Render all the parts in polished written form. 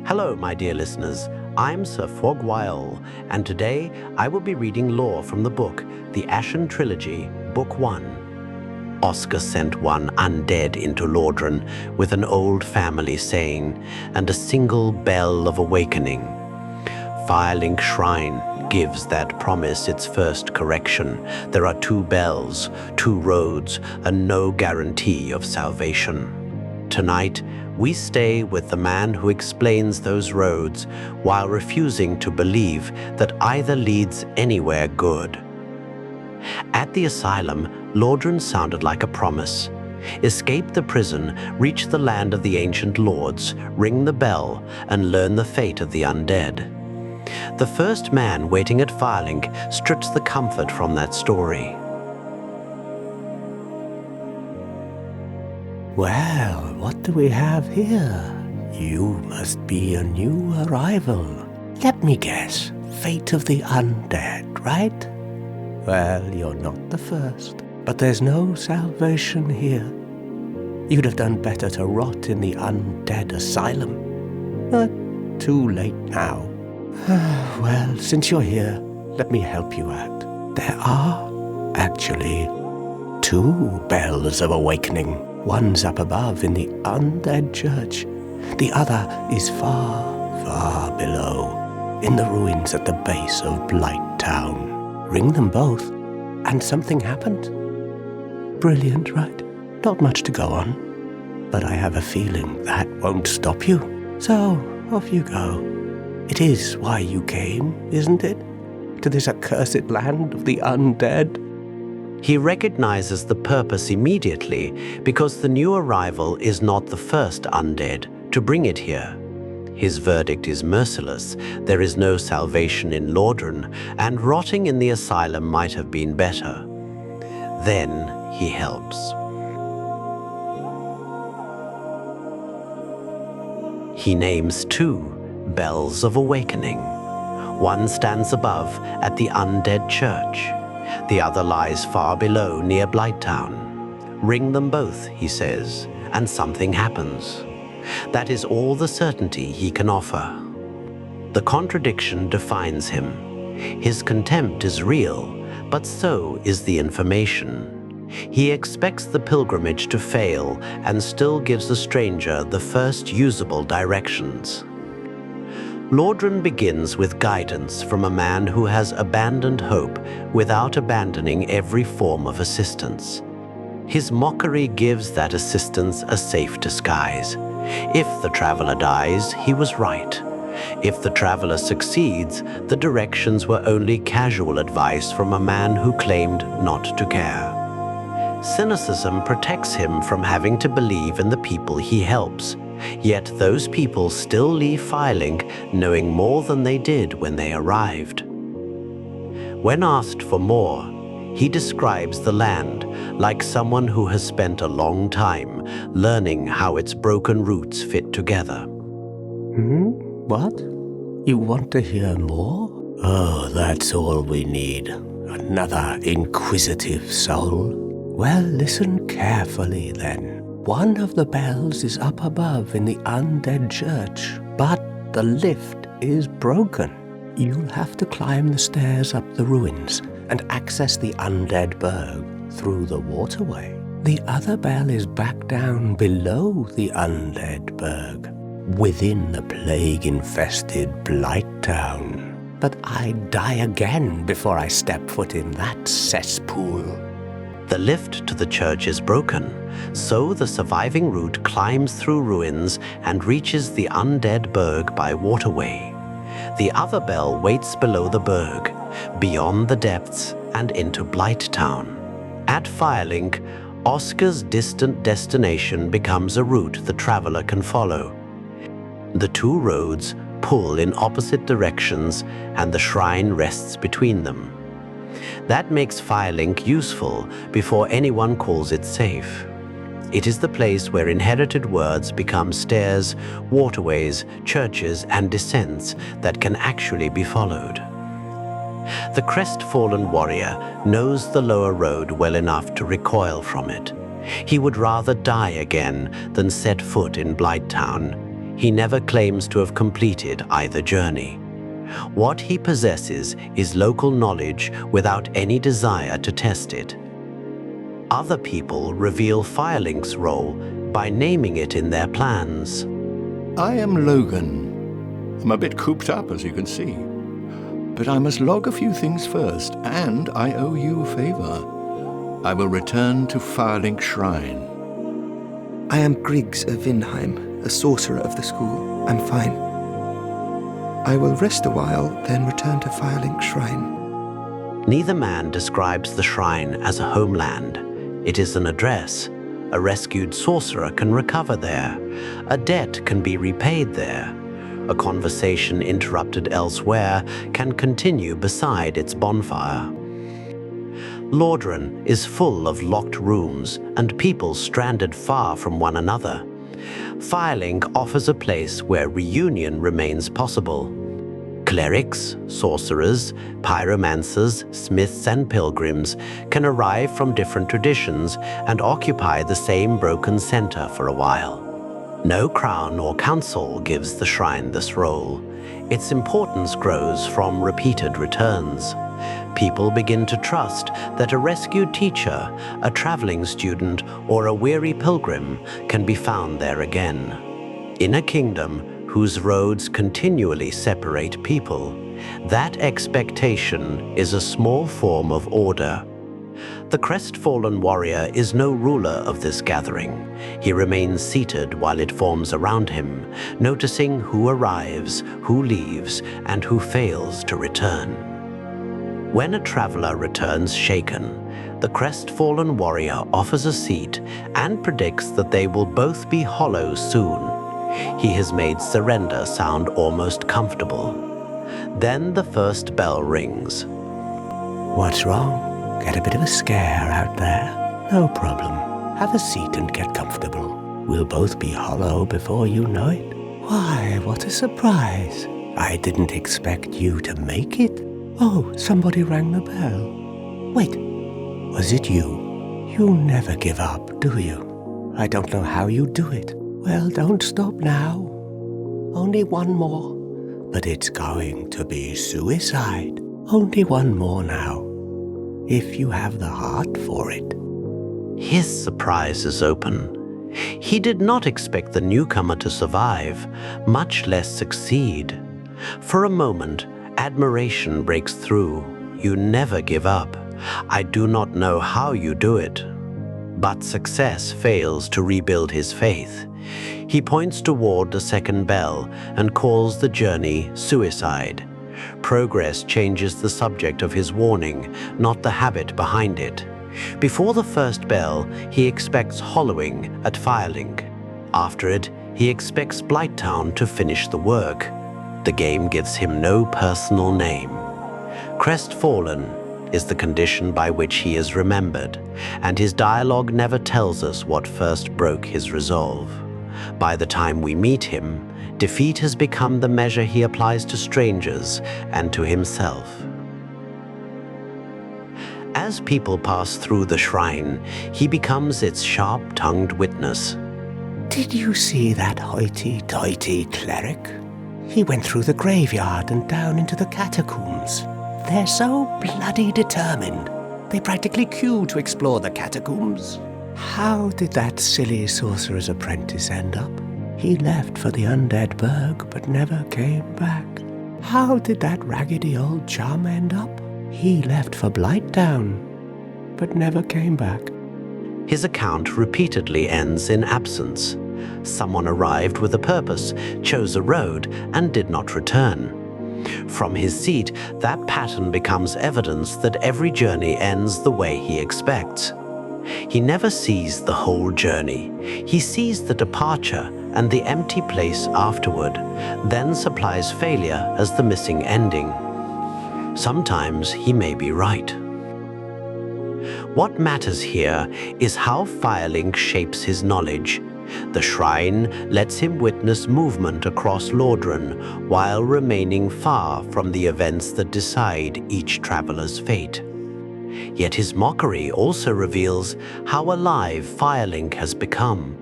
Hello, my dear listeners. I'm Sir Fwogwhyol, and today I will be reading lore from the book, The Ashen Trilogy, Book 1. Oscar sent one undead into Lordran with an old family saying and a single bell of awakening. Firelink Shrine gives that promise its first correction. There are 2 bells, 2 roads, and no guarantee of salvation. Tonight, we stay with the man who explains those roads while refusing to believe that either leads anywhere good. At the asylum, Lordran sounded like a promise. Escape the prison, reach the land of the ancient lords, ring the bell, and learn the fate of the undead. The first man waiting at Firelink strips the comfort from that story. Well, what do we have here? You must be a new arrival. Let me guess, fate of the undead, right? Well, you're not the first, but there's no salvation here. You'd have done better to rot in the undead asylum. But too late now. Well, since you're here, let me help you out. There are, actually, 2 bells of awakening. One's up above in the undead church. The other is far, far below, in the ruins at the base of Blight Town. Ring them both, and something happens. Brilliant, right? Not much to go on. But I have a feeling that won't stop you. So, off you go. It is why you came, isn't it? To this accursed land of the undead? He recognizes the purpose immediately because the new arrival is not the first undead to bring it here. His verdict is merciless. There is no salvation in Lordran, and rotting in the asylum might have been better. Then he helps. He names 2 bells of awakening. One stands above at the undead church. The other lies far below near Blighttown. Ring them both, he says, and something happens. That is all the certainty he can offer. The contradiction defines him. His contempt is real, but so is the information. He expects the pilgrimage to fail and still gives the stranger the first usable directions. Lordran begins with guidance from a man who has abandoned hope without abandoning every form of assistance. His mockery gives that assistance a safe disguise. If the traveler dies, he was right. If the traveler succeeds, the directions were only casual advice from a man who claimed not to care. Cynicism protects him from having to believe in the people he helps. Yet those people still leave Firelink knowing more than they did when they arrived. When asked for more, he describes the land like someone who has spent a long time learning how its broken roots fit together. What? You want to hear more? Oh, that's all we need. Another inquisitive soul. Well, listen carefully then. One of the bells is up above in the undead church, but the lift is broken. You'll have to climb the stairs up the ruins and access the undead burg through the waterway. The other bell is back down below the undead burg, within the plague-infested Blight Town. But I'd die again before I step foot in that cesspool. The lift to the church is broken, so the surviving route climbs through ruins and reaches the undead burg by waterway. The other bell waits below the burg, beyond the depths and into Blight Town. At Firelink, Oscar's distant destination becomes a route the traveler can follow. The 2 roads pull in opposite directions, and the shrine rests between them. That makes Firelink useful before anyone calls it safe. It is the place where inherited words become stairs, waterways, churches, and descents that can actually be followed. The Crestfallen Warrior knows the lower road well enough to recoil from it. He would rather die again than set foot in Blight Town. He never claims to have completed either journey. What he possesses is local knowledge without any desire to test it. Other people reveal Firelink's role by naming it in their plans. I am Logan. I'm a bit cooped up, as you can see. But I must log a few things first, and I owe you a favor. I will return to Firelink Shrine. I am Griggs of Vinheim, a sorcerer of the school. I'm fine. I will rest a while, then return to Firelink Shrine. Neither man describes the shrine as a homeland. It is an address. A rescued sorcerer can recover there. A debt can be repaid there. A conversation interrupted elsewhere can continue beside its bonfire. Lordran is full of locked rooms and people stranded far from one another. Firelink offers a place where reunion remains possible. Clerics, sorcerers, pyromancers, smiths and pilgrims can arrive from different traditions and occupy the same broken center for a while. No crown or council gives the shrine this role. Its importance grows from repeated returns. People begin to trust that a rescued teacher, a traveling student, or a weary pilgrim can be found there again. In a kingdom whose roads continually separate people, that expectation is a small form of order. The Crestfallen Warrior is no ruler of this gathering. He remains seated while it forms around him, noticing who arrives, who leaves, and who fails to return. When a traveler returns shaken, the Crestfallen Warrior offers a seat and predicts that they will both be hollow soon. He has made surrender sound almost comfortable. Then the first bell rings. What's wrong? Get a bit of a scare out there? No problem. Have a seat and get comfortable. We'll both be hollow before you know it. Why, what a surprise. I didn't expect you to make it. Oh, somebody rang the bell. Wait, was it you? You never give up, do you? I don't know how you do it. Well, don't stop now. Only one more. But it's going to be suicide. Only one more now. If you have the heart for it. His surprise is open. He did not expect the newcomer to survive, much less succeed. For a moment, admiration breaks through. You never give up. I do not know how you do it. But success fails to rebuild his faith. He points toward the second bell and calls the journey suicide. Progress changes the subject of his warning, not the habit behind it. Before the first bell, he expects hollowing at Firelink. After it, he expects Blighttown to finish the work. The game gives him no personal name. Crestfallen is the condition by which he is remembered, and his dialogue never tells us what first broke his resolve. By the time we meet him, defeat has become the measure he applies to strangers and to himself. As people pass through the shrine, he becomes its sharp-tongued witness. Did you see that hoity-toity cleric? He went through the graveyard and down into the catacombs. They're so bloody determined. They practically queue to explore the catacombs. How did that silly sorcerer's apprentice end up? He left for the Undead Burg, but never came back. How did that raggedy old chum end up? He left for Blighttown, but never came back. His account repeatedly ends in absence. Someone arrived with a purpose, chose a road, and did not return. From his seat, that pattern becomes evidence that every journey ends the way he expects. He never sees the whole journey. He sees the departure and the empty place afterward, then supplies failure as the missing ending. Sometimes he may be right. What matters here is how Firelink shapes his knowledge. The shrine lets him witness movement across Lordran while remaining far from the events that decide each traveler's fate. Yet his mockery also reveals how alive Firelink has become.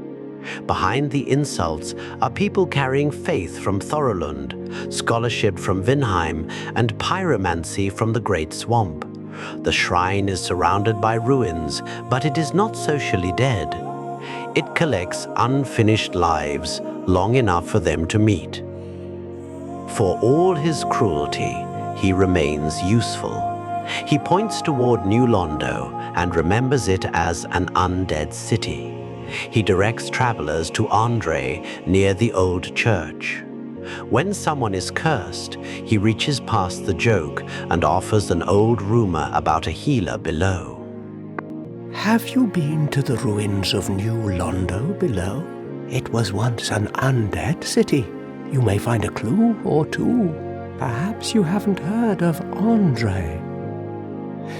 Behind the insults are people carrying faith from Thorolund, scholarship from Vinheim, and pyromancy from the Great Swamp. The shrine is surrounded by ruins, but it is not socially dead. It collects unfinished lives long enough for them to meet. For all his cruelty, he remains useful. He points toward New Londo and remembers it as an undead city. He directs travelers to Andre near the old church. When someone is cursed, he reaches past the joke and offers an old rumor about a healer below. Have you been to the ruins of New Londo below? It was once an undead city. You may find a clue or two. Perhaps you haven't heard of Andre.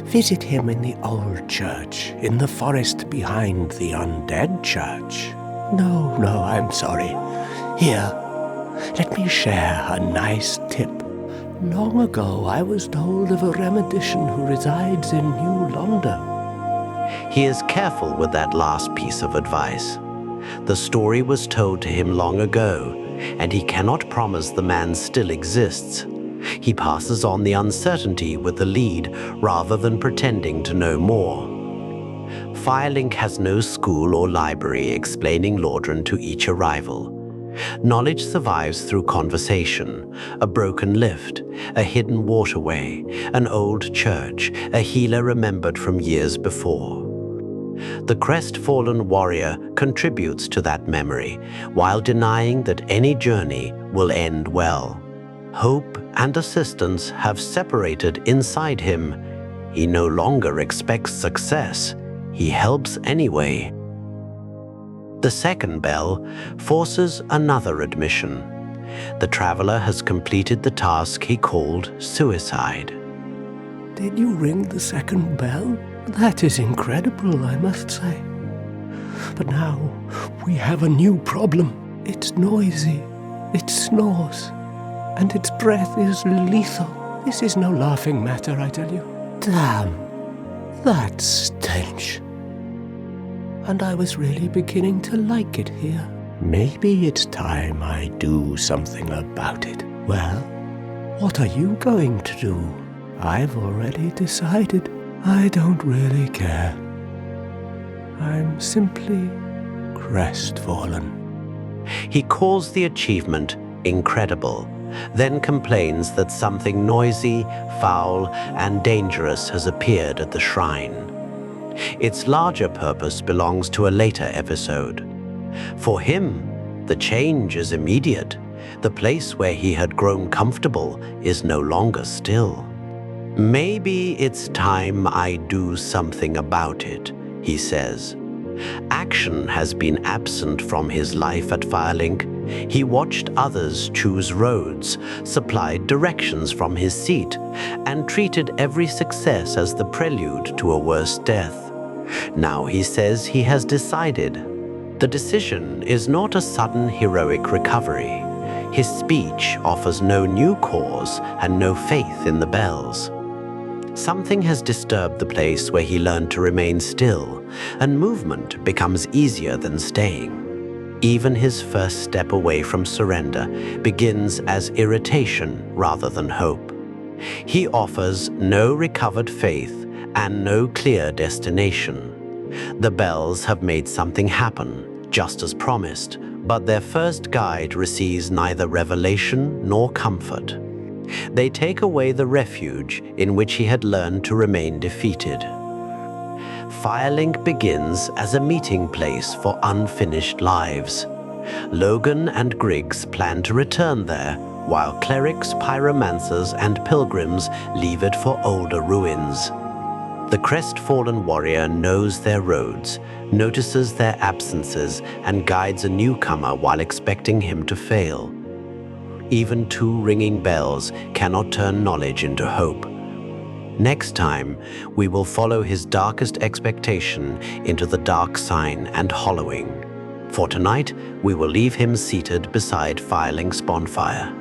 Visit him in the old church, in the forest behind the undead church. No, I'm sorry. Here, let me share a nice tip. Long ago, I was told of a remedician who resides in New Londo. He is careful with that last piece of advice. The story was told to him long ago, and he cannot promise the man still exists. He passes on the uncertainty with the lead rather than pretending to know more. Firelink has no school or library explaining Lordran to each arrival. Knowledge survives through conversation, a broken lift, a hidden waterway, an old church, a healer remembered from years before. The Crestfallen Warrior contributes to that memory while denying that any journey will end well. Hope and assistance have separated inside him. He no longer expects success. He helps anyway. The second bell forces another admission. The traveler has completed the task he called suicide. Did you ring the second bell? That is incredible, I must say. But now we have a new problem. It's noisy, it snores, and its breath is lethal. This is no laughing matter, I tell you. Damn, that stench. And I was really beginning to like it here. Maybe it's time I do something about it. Well, what are you going to do? I've already decided. I don't really care. I'm simply crestfallen. He calls the achievement incredible, then complains that something noisy, foul, and dangerous has appeared at the shrine. Its larger purpose belongs to a later episode. For him, the change is immediate. The place where he had grown comfortable is no longer still. Maybe it's time I do something about it, he says. Action has been absent from his life at Firelink. He watched others choose roads, supplied directions from his seat, and treated every success as the prelude to a worse death. Now he says he has decided. The decision is not a sudden heroic recovery. His speech offers no new cause and no faith in the bells. Something has disturbed the place where he learned to remain still, and movement becomes easier than staying. Even his first step away from surrender begins as irritation rather than hope. He offers no recovered faith and no clear destination. The bells have made something happen, just as promised, but their first guide receives neither revelation nor comfort. They take away the refuge in which he had learned to remain defeated. Firelink begins as a meeting place for unfinished lives. Logan and Griggs plan to return there, while clerics, pyromancers, and pilgrims leave it for older ruins. The Crestfallen Warrior knows their roads, notices their absences, and guides a newcomer while expecting him to fail. Even two ringing bells cannot turn knowledge into hope. Next time, we will follow his darkest expectation into the dark sign and hollowing. For tonight, we will leave him seated beside Firelink's bonfire.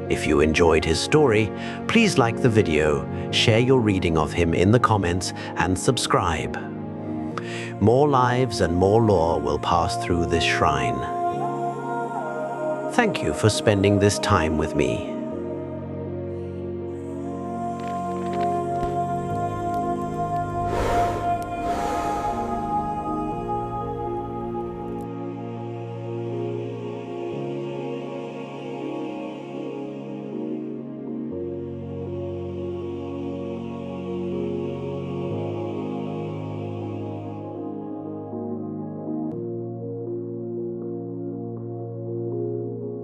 If you enjoyed his story, please like the video, share your reading of him in the comments, and subscribe. more lives and more lore will pass through this shrine. Thank you for spending this time with me.